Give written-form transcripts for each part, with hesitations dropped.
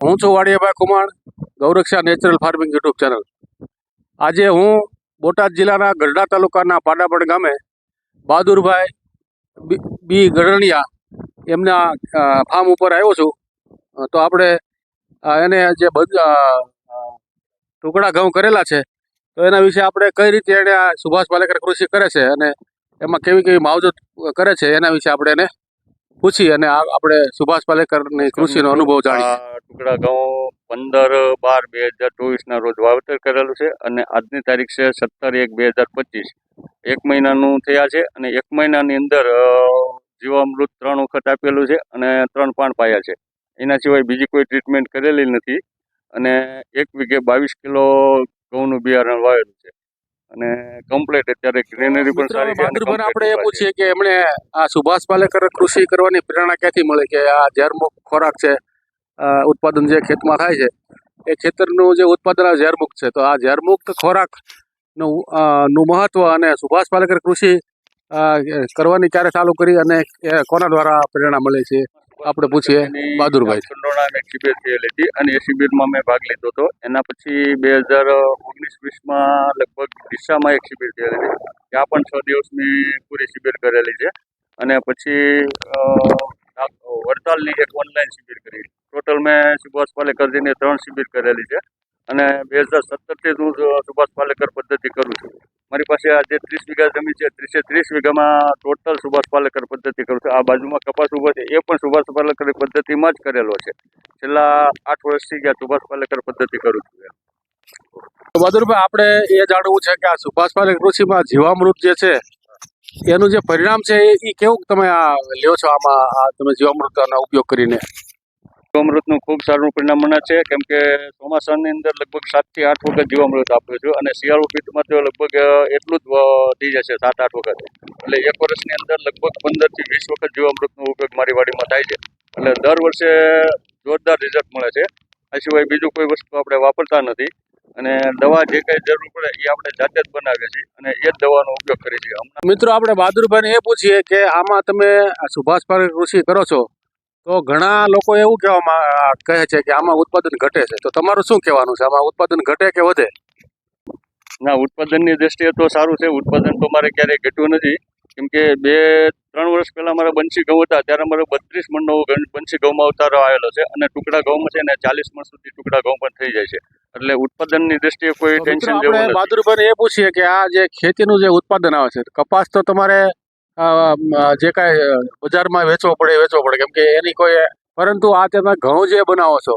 હું છું Vadiyabhai કુમાણ, ગૌરક્ષા natural farming YouTube channel. આજે હું બોટાદ જિલ્લાના ગઢડા તાલુકાના પાડાપડ ગામે બહાદુરભાઈ બી ગઢણિયા એમના ફાર્મ ઉપર આવ્યો છું. તો આપણે એને જે ટુકડા ઘઉં કરેલા છે તો એના વિશે આપણે કઈ રીતે એને આ સુભાષ પાલેકર કૃષિ કરે છે અને એમાં કેવી કેવી માવજત કરે છે એના વિશે આપણે એને પૂછી અને આપણે સુભાષ પાલેકરની કૃષિનો અનુભવ જાણીએ. ટુકડા ઘઉં 15/12/2024 ના રોજ વાવેતર કરેલું છે અને આજની તારીખ છે 17/1/2025. 1 મહિનાનું થયા છે અને 1 મહિનાની અંદર જીવામૃત 3 વખત આપેલું છે અને 3 પાણ પાયા છે. એના સિવાય બીજી કોઈ ટ્રીટમેન્ટ કરેલી નથી અને 1 વીઘે 22 કિલો ઘઉંનું બિયારણ વાવેલું છે અને કમ્પ્લીટ અત્યારે ગ્રીનરી પણ સારી છે. આપણે એ પૂછીએ કે એમણે આ સુભાષ પાલેકર કૃષિ કરવાની પ્રેરણા ક્યાંથી મળે કે આ ઝેરમુક્ત ખોરાક છે, ઉત્પાદન જે ખેતમાં થાય છે એ ખેતરનું જે ઉત્પાદન ઝેરમુક્ત છે, તો આ ઝેરમુક્ત ખોરાક નું મહત્વ અને સુભાષ પાલેકર કૃષિ કરવાની ક્યારે ચાલુ કરી અને કોના દ્વારા પ્રેરણા મળે છે આપણે પૂછીએ બહાદુરભાઈ. મેં શિબિર થયેલી હતી અને એ શિબિરમાં મેં ભાગ લીધો હતો. એના પછી 2019-20માં લગભગ ડીસામાં એક શિબિર થયેલી હતી. ત્યાં પણ 6 દિવસની પૂરી શિબિર કરેલી છે અને પછી વડતાલની એક ઓનલાઈન શિબિર કરી. ટોટલ મેં સુભાષ પાલેકરજીની 3 શિબિર કરેલી છે અને 2017થી હું સુભાષ પાલેકર પદ્ધતિ કરું છું. મારી પાસે આ જે 30 વીઘા જમીન છે, 30 વીઘામાં ટોટલ સુભાષ પાલેકર પદ્ધતિ કરું છું. આ બાજુમાં કપાસ ઉભો છે એ પણ સુભાષ પાલેકર પદ્ધતિમાં જ કરેલો છે. છેલ્લા 8 વર્ષથી ગયા સુભાષ પાલેકર પદ્ધતિ કરું છું. બહાદુરભાઈ, આપણે એ જાણવું છે કે આ સુભાષ પાલેકર કૃષિમાં જીવામૃત જે છે એનું જે પરિણામ છે એ કેવું તમે આ લ્યો છો આમાં તમે જીવામૃતનો ઉપયોગ કરીને? જીવામૃતનું ખૂબ સારું પરિણામ મળે છે કેમ કે ચોમાસાની અંદર લગભગ 7 થી 8 વખત જીવામૃત આપું છું અને શિયાળુ પિત્તમાં તો લગભગ એટલું જ થઈ જશે 7-8 વખત. એટલે 1 વર્ષની અંદર લગભગ 15 થી 20 વખત જીવામૃતનો ઉપયોગ મારી વાડીમાં થાય છે. એટલે દર વર્ષે જોરદાર રિઝલ્ટ મળે છે. આ સિવાય બીજું કોઈ વસ્તુ આપણે વાપરતા નથી અને દવા જે કંઈ જરૂર પડે એ આપણે જાતે જ બનાવીએ છીએ અને એ જ દવાનો ઉપયોગ કરીએ છીએ. મિત્રો, આપણે બહાદુરભાઈને એ પૂછીએ કે આમાં તમે સુભાષ પાલેકર કૃષિ કરો છો તો ઘણા લોકો એવું કહે છે કે આમાં ઉત્પાદન ઘટે છે, તો તમારું શું કહેવાનું છે? આમાં ઉત્પાદન ઘટે કે વધે? ના, ઉત્પાદનની દ્રષ્ટિએ તો સારું છે. ઉત્પાદન તો મારે ક્યારેય ઘટ્યું નથી કેમ કે 2-3 વર્ષ પહેલાં મારા બંસી ઘઉં હતા ત્યારે મારો 32 મણનો બંસી ઘઉંમાં ઉતારો આવેલો છે અને ટુકડા ઘઉંમાં છે ને 40 મણ સુધી ટુકડા ઘઉં પણ થઈ જાય છે. એટલે ઉત્પાદનની દ્રષ્ટિએ કોઈ ટેન્શન જેવું નથી. બહાદુરભાઈને એ પૂછીએ કે આ જે ખેતીનું જે ઉત્પાદન આવે છે, કપાસ તો તમારે જે કાંઈ બજારમાં વેચવો પડે કેમ કે એની કોઈ, પરંતુ આ તમે ઘઉં જે બનાવો છો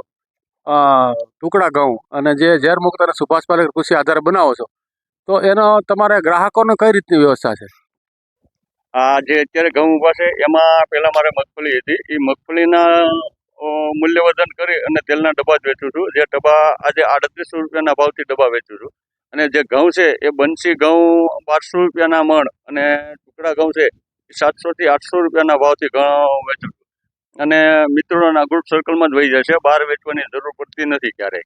ટુકડા ઘઉં અને જે ઝેરમુક્ત અને સુભાષ પાલેકર કૃષિ આધારે બનાવો છો, તો એનો તમારે ગ્રાહકોને કઈ રીતની વ્યવસ્થા છે? આ જે અત્યારે ઘઉં ઊભા છે એમાં પહેલાં મારે મગફળી હતી. એ મગફળીના મૂલ્યવર્ધન કરી અને તેલના ડબ્બા જ વેચું છું. જે ડબ્બા આજે 3800 રૂપિયાના ભાવથી ડબ્બા વેચું છું. અને જે ઘઉં છે એ બંસી ઘઉં 1200 રૂપિયાના મણ અને ટુકડા ઘઉં છે 700 થી 800 રૂપિયાના ભાવથી ઘઉં વેચું છું. અને મિત્રોના ગ્રુપ સર્કલમાં જ વહી જાય છે, બહાર વેચવાની જરૂર પડતી નથી ક્યારેય.